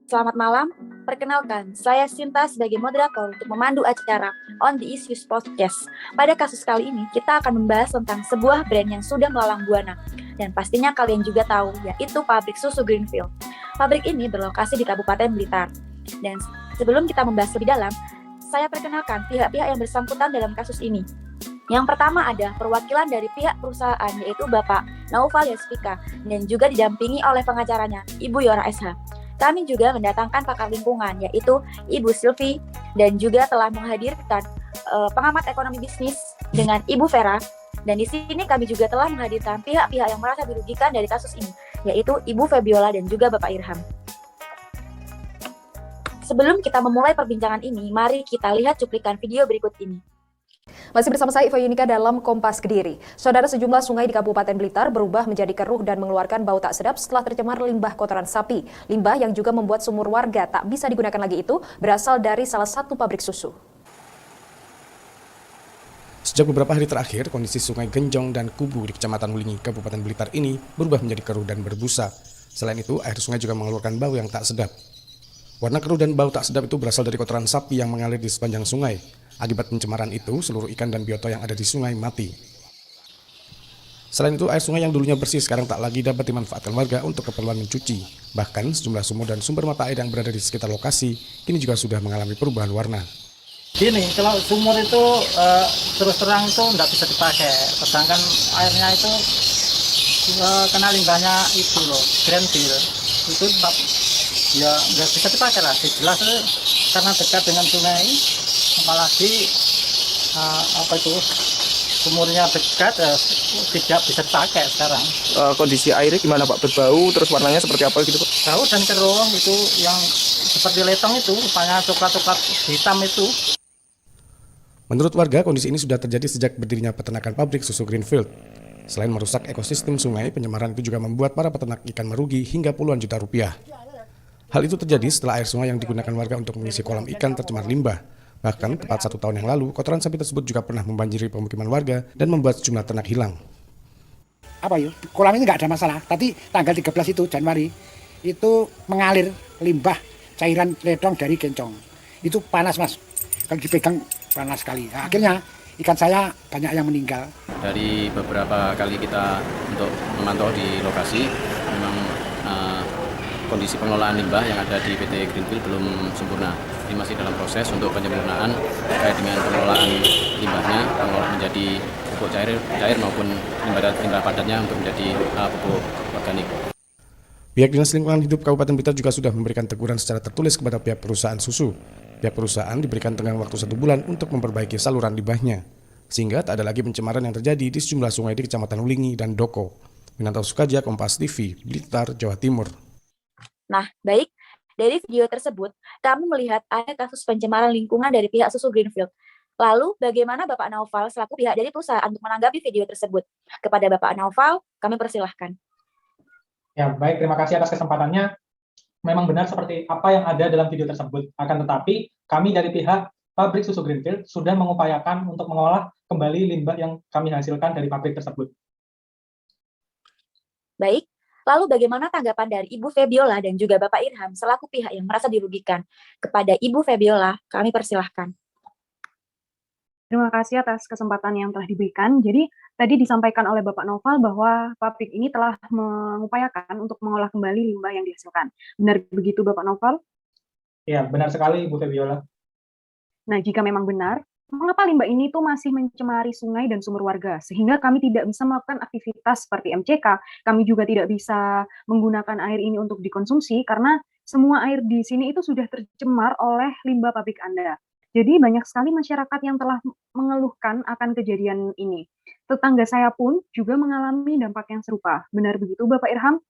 Selamat malam, perkenalkan, saya Sinta sebagai moderator untuk memandu acara On The Issues Podcast. Pada kasus kali ini, kita akan membahas tentang sebuah brand yang sudah melalang buana. Dan pastinya kalian juga tahu, yaitu pabrik susu Greenfield. Pabrik ini berlokasi di Kabupaten Blitar. Dan sebelum kita membahas lebih dalam, saya perkenalkan pihak-pihak yang bersangkutan dalam kasus ini. Yang pertama ada perwakilan dari pihak perusahaan, yaitu Bapak Naufal Yasvika, dan juga didampingi oleh pengacaranya, Ibu Yora SH. Kami juga mendatangkan pakar lingkungan, yaitu Ibu Silvi, dan juga telah menghadirkan pengamat ekonomi bisnis dengan Ibu Vera. Dan di sini kami juga telah menghadirkan pihak-pihak yang merasa dirugikan dari kasus ini, yaitu Ibu Febiola dan juga Bapak Irham. Sebelum kita memulai perbincangan ini, mari kita lihat cuplikan video berikut ini. Masih bersama saya Iva Yunika dalam Kompas Kediri. Saudara, sejumlah sungai di Kabupaten Blitar berubah menjadi keruh dan mengeluarkan bau tak sedap setelah tercemar limbah kotoran sapi. Limbah yang juga membuat sumur warga tak bisa digunakan lagi itu berasal dari salah satu pabrik susu. Sejak beberapa hari terakhir, kondisi sungai Genjong dan Kubu di Kecamatan Wulingi, Kabupaten Blitar ini berubah menjadi keruh dan berbusa. Selain itu, air sungai juga mengeluarkan bau yang tak sedap. Warna keruh dan bau tak sedap itu berasal dari kotoran sapi yang mengalir di sepanjang sungai. Akibat pencemaran itu, seluruh ikan dan biota yang ada di sungai mati. Selain itu, air sungai yang dulunya bersih sekarang tak lagi dapat dimanfaatkan warga untuk keperluan mencuci. Bahkan, sejumlah sumur dan sumber mata air yang berada di sekitar lokasi kini juga sudah mengalami perubahan warna. Gini, kalau sumur itu terus terang itu nggak bisa dipakai, sedangkan airnya itu kena limbahnya itu loh, Greenfield. Itu ya nggak bisa dipakai lah, jelas karena dekat dengan sungai, apalagi sumurnya dekat tidak bisa dipakai sekarang. Kondisi airnya gimana Pak? Berbau, terus warnanya seperti apa gitu Pak? Bau dan keruh itu yang seperti letong itu, rupanya coklat-coklat hitam itu. Menurut warga, kondisi ini sudah terjadi sejak berdirinya peternakan pabrik susu Greenfield. Selain merusak ekosistem sungai, pencemaran itu juga membuat para peternak ikan merugi hingga puluhan juta rupiah. Hal itu terjadi setelah air sungai yang digunakan warga untuk mengisi kolam ikan tercemar limbah. Bahkan, tepat 1 tahun yang lalu, kotoran sapi tersebut juga pernah membanjiri pemukiman warga dan membuat sejumlah ternak hilang. Kolam ini nggak ada masalah, tapi tanggal 13 itu Januari, itu mengalir limbah cairan ledong dari Gencong. Itu panas mas, kalau dipegang panas sekali. Nah, akhirnya ikan saya banyak yang meninggal. Dari beberapa kali kita untuk memantau di lokasi, memang kondisi pengelolaan limbah yang ada di PT Greenfield belum sempurna. Ini masih dalam proses untuk penyempurnaan terkait dengan pengelolaan limbahnya, pengelolaan menjadi pupuk cair maupun limbah padatnya untuk menjadi pupuk organik. Pihak Dinas Lingkungan Hidup Kabupaten Blitar juga sudah memberikan teguran secara tertulis kepada pihak perusahaan susu. Pihak perusahaan diberikan tenggang waktu 1 bulan untuk memperbaiki saluran limbahnya, sehingga tak ada lagi pencemaran yang terjadi di sejumlah sungai di Kecamatan Wulingi dan Doko. Winanto Sukaja, Kompas TV, Blitar, Jawa Timur. Nah, baik, dari video tersebut, kami melihat ada kasus pencemaran lingkungan dari pihak susu Greenfield. Lalu, bagaimana Bapak Naufal selaku pihak dari perusahaan untuk menanggapi video tersebut? Kepada Bapak Naufal, kami persilahkan. Ya, baik, terima kasih atas kesempatannya. Memang benar seperti apa yang ada dalam video tersebut. Akan tetapi, kami dari pihak pabrik susu Greenfield sudah mengupayakan untuk mengolah kembali limbah yang kami hasilkan dari pabrik tersebut. Baik, lalu bagaimana tanggapan dari Ibu Febiola dan juga Bapak Irham selaku pihak yang merasa dirugikan? Kepada Ibu Febiola, kami persilahkan. Terima kasih atas kesempatan yang telah diberikan. Jadi, tadi disampaikan oleh Bapak Naufal bahwa pabrik ini telah mengupayakan untuk mengolah kembali limbah yang dihasilkan. Benar begitu, Bapak Naufal? Ya, benar sekali, Ibu Febiola. Nah, jika memang benar, mengapa limbah ini tuh masih mencemari sungai dan sumur warga? Sehingga kami tidak bisa melakukan aktivitas seperti MCK, kami juga tidak bisa menggunakan air ini untuk dikonsumsi, karena semua air di sini itu sudah tercemar oleh limbah pabrik Anda. Jadi banyak sekali masyarakat yang telah mengeluhkan akan kejadian ini. Tetangga saya pun juga mengalami dampak yang serupa. Benar begitu, Bapak Irham?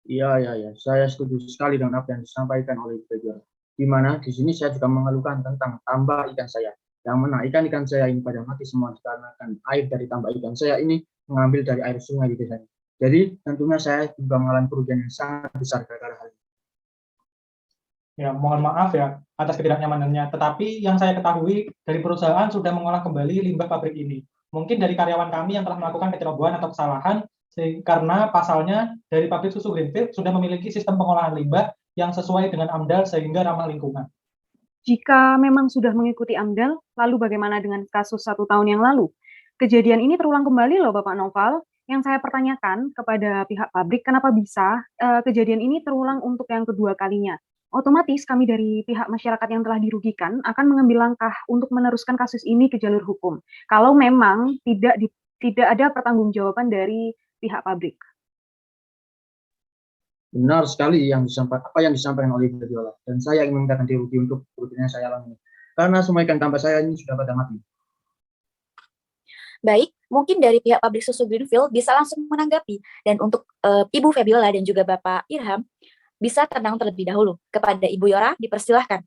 Iya. Saya setuju sekali dengan apa yang disampaikan oleh Ibu Febiola. Di mana di sini saya juga mengeluhkan tentang tambah ikan saya. Yang mana ikan-ikan saya ini pada mati semua dikarenakan air dari tambah ikan saya ini mengambil dari air sungai di desa ini. Jadi tentunya saya juga mengalami kerugian yang sangat besar gara-gara hal ini. Ya, mohon maaf ya atas ketidaknyamanannya. Tetapi yang saya ketahui dari perusahaan sudah mengolah kembali limbah pabrik ini. Mungkin dari karyawan kami yang telah melakukan kecerobohan atau kesalahan, karena pasalnya dari pabrik susu Greenfield sudah memiliki sistem pengolahan limbah yang sesuai dengan AMDAL sehingga ramah lingkungan. Jika memang sudah mengikuti AMDAL, lalu bagaimana dengan kasus 1 tahun yang lalu? Kejadian ini terulang kembali loh Bapak Noval. Yang saya pertanyakan kepada pihak pabrik, kenapa bisa kejadian ini terulang untuk yang kedua kalinya? Otomatis kami dari pihak masyarakat yang telah dirugikan akan mengambil langkah untuk meneruskan kasus ini ke jalur hukum. Kalau memang tidak ada pertanggungjawaban dari pihak pabrik. Benar sekali apa yang disampaikan oleh Ibu Viola, dan saya ingin meminta ganti rugi untuk kerugian yang saya alami. Karena semua ikan tambak saya ini sudah pada mati. Baik, mungkin dari pihak pabrik susu Greenfield bisa langsung menanggapi. Dan untuk Ibu Febiola dan juga Bapak Irham, bisa tenang terlebih dahulu. Kepada Ibu Yora, dipersilahkan.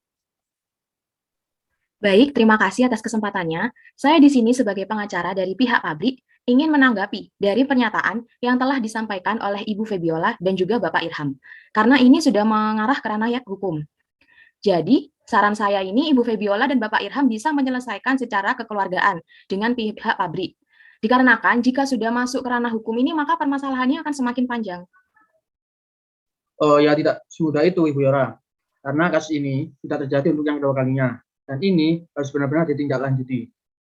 Baik, terima kasih atas kesempatannya. Saya di sini sebagai pengacara dari pihak pabrik ingin menanggapi dari pernyataan yang telah disampaikan oleh Ibu Febiola dan juga Bapak Irham. Karena ini sudah mengarah ke ranah hukum. Jadi, saran saya ini Ibu Febiola dan Bapak Irham bisa menyelesaikan secara kekeluargaan dengan pihak pabrik. Dikarenakan jika sudah masuk ke ranah hukum ini, maka permasalahannya akan semakin panjang. Oh ya, tidak semudah itu Ibu Yora. Karena kasus ini tidak terjadi untuk yang kedua kalinya. Dan ini harus benar-benar ditindaklanjuti.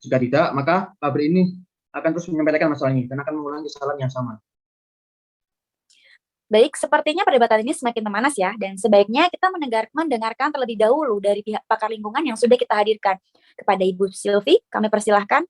Jika tidak, maka pabrik ini akan terus menyampaikan masalah ini dan akan mengulangi kesalahan yang sama. Baik, sepertinya perdebatan ini semakin memanas ya, dan sebaiknya kita mendengarkan terlebih dahulu dari pihak pakar lingkungan yang sudah kita hadirkan. Kepada Ibu Sylvie, kami persilahkan.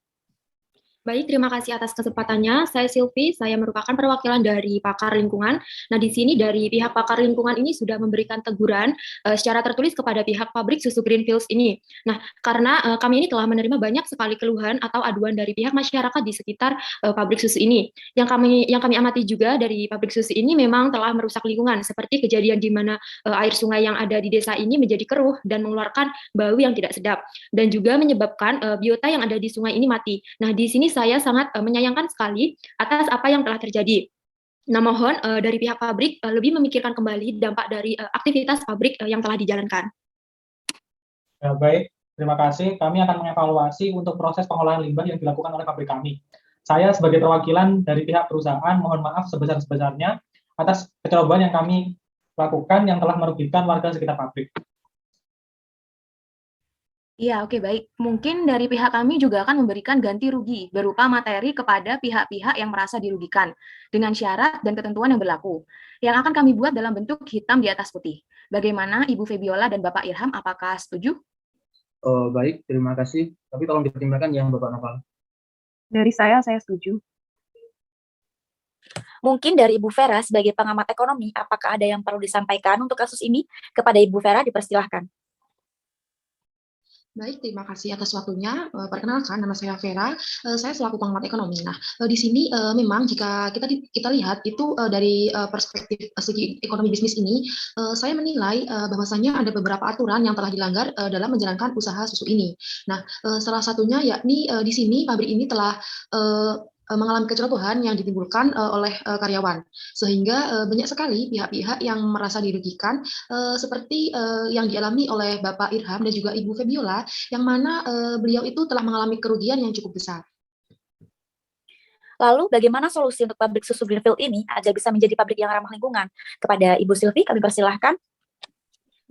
Baik, terima kasih atas kesempatannya. Saya Sylvie, saya merupakan perwakilan dari pakar lingkungan. Nah, di sini dari pihak pakar lingkungan ini sudah memberikan teguran secara tertulis kepada pihak pabrik susu Greenfields ini. Nah, karena kami ini telah menerima banyak sekali keluhan atau aduan dari pihak masyarakat di sekitar pabrik susu ini. Yang kami amati juga dari pabrik susu ini memang telah merusak lingkungan, seperti kejadian di mana air sungai yang ada di desa ini menjadi keruh dan mengeluarkan bau yang tidak sedap, dan juga menyebabkan biota yang ada di sungai ini mati. Nah, di sini saya sangat menyayangkan sekali atas apa yang telah terjadi. Nah, mohon dari pihak pabrik lebih memikirkan kembali dampak dari aktivitas pabrik yang telah dijalankan. Ya, baik, terima kasih. Kami akan mengevaluasi untuk proses pengolahan limbah yang dilakukan oleh pabrik kami. Saya sebagai perwakilan dari pihak perusahaan mohon maaf sebesar-besarnya atas kecerobohan yang kami lakukan yang telah merugikan warga sekitar pabrik. Iya, oke, baik. Mungkin dari pihak kami juga akan memberikan ganti rugi berupa materi kepada pihak-pihak yang merasa dirugikan dengan syarat dan ketentuan yang berlaku, yang akan kami buat dalam bentuk hitam di atas putih. Bagaimana Ibu Febiola dan Bapak Irham, apakah setuju? Baik, terima kasih. Tapi tolong dipertimbangkan ya Bapak Noval. Dari saya setuju. Mungkin dari Ibu Vera sebagai pengamat ekonomi, apakah ada yang perlu disampaikan untuk kasus ini? Kepada Ibu Vera, dipersilahkan. Baik, terima kasih atas waktunya. Perkenalkan, nama saya Vera. Saya selaku pengamat ekonomi. Nah, di sini memang jika kita lihat itu dari perspektif segi ekonomi bisnis ini, saya menilai bahwasanya ada beberapa aturan yang telah dilanggar dalam menjalankan usaha susu ini. Nah, salah satunya yakni di sini pabrik ini telah mengalami kecerobohan yang ditimbulkan oleh karyawan, sehingga banyak sekali pihak-pihak yang merasa dirugikan, seperti yang dialami oleh Bapak Irham dan juga Ibu Febiola, yang mana beliau itu telah mengalami kerugian yang cukup besar. Lalu bagaimana solusi untuk pabrik susu Greenfield ini agar bisa menjadi pabrik yang ramah lingkungan? Kepada Ibu Sylvie, kami persilahkan.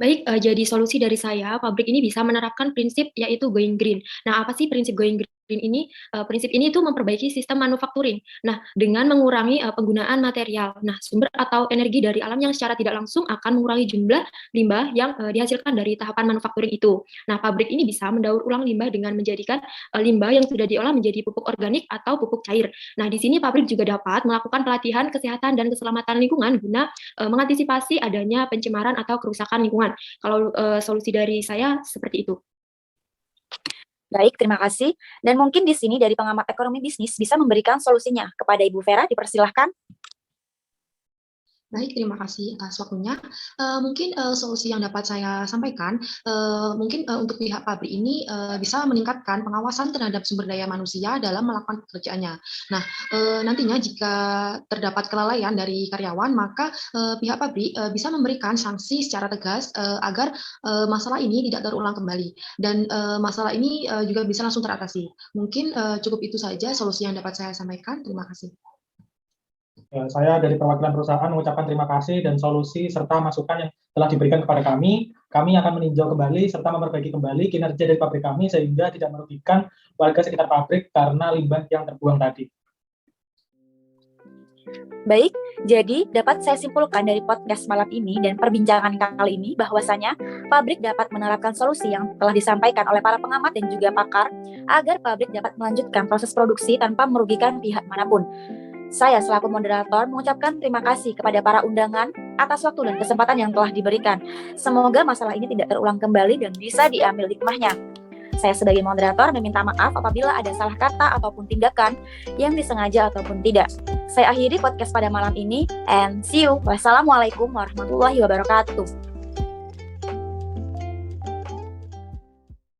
Baik, jadi solusi dari saya, pabrik ini bisa menerapkan prinsip yaitu going green. Nah, apa sih prinsip going green ini? Prinsip ini itu memperbaiki sistem manufacturing. Nah, dengan mengurangi penggunaan material. Nah, sumber atau energi dari alam yang secara tidak langsung akan mengurangi jumlah limbah yang dihasilkan dari tahapan manufacturing itu. Nah, pabrik ini bisa mendaur ulang limbah dengan menjadikan limbah yang sudah diolah menjadi pupuk organik atau pupuk cair. Nah, di sini pabrik juga dapat melakukan pelatihan kesehatan dan keselamatan lingkungan guna mengantisipasi adanya pencemaran atau kerusakan lingkungan. Kalau solusi dari saya seperti itu. Baik, terima kasih. Dan mungkin di sini dari pengamat ekonomi bisnis bisa memberikan solusinya. Kepada Ibu Vera, dipersilahkan. Baik, terima kasih atas waktunya. Mungkin solusi yang dapat saya sampaikan, mungkin untuk pihak pabrik ini bisa meningkatkan pengawasan terhadap sumber daya manusia dalam melakukan pekerjaannya. Nah, nantinya jika terdapat kelalaian dari karyawan, maka pihak pabrik bisa memberikan sanksi secara tegas agar masalah ini tidak terulang kembali. Dan masalah ini juga bisa langsung teratasi. Mungkin cukup itu saja solusi yang dapat saya sampaikan. Terima kasih. Ya, saya dari perwakilan perusahaan mengucapkan terima kasih dan solusi serta masukan yang telah diberikan kepada kami. Kami akan meninjau kembali serta memperbaiki kembali kinerja dari pabrik kami sehingga tidak merugikan warga sekitar pabrik karena limbah yang terbuang tadi. Baik, jadi dapat saya simpulkan dari podcast malam ini dan perbincangan kali ini bahwasanya pabrik dapat menerapkan solusi yang telah disampaikan oleh para pengamat dan juga pakar agar pabrik dapat melanjutkan proses produksi tanpa merugikan pihak manapun. Saya selaku moderator mengucapkan terima kasih kepada para undangan atas waktu dan kesempatan yang telah diberikan. Semoga masalah ini tidak terulang kembali dan bisa diambil hikmahnya. Saya sebagai moderator meminta maaf apabila ada salah kata ataupun tindakan yang disengaja ataupun tidak. Saya akhiri podcast pada malam ini and see you. Wassalamualaikum warahmatullahi wabarakatuh.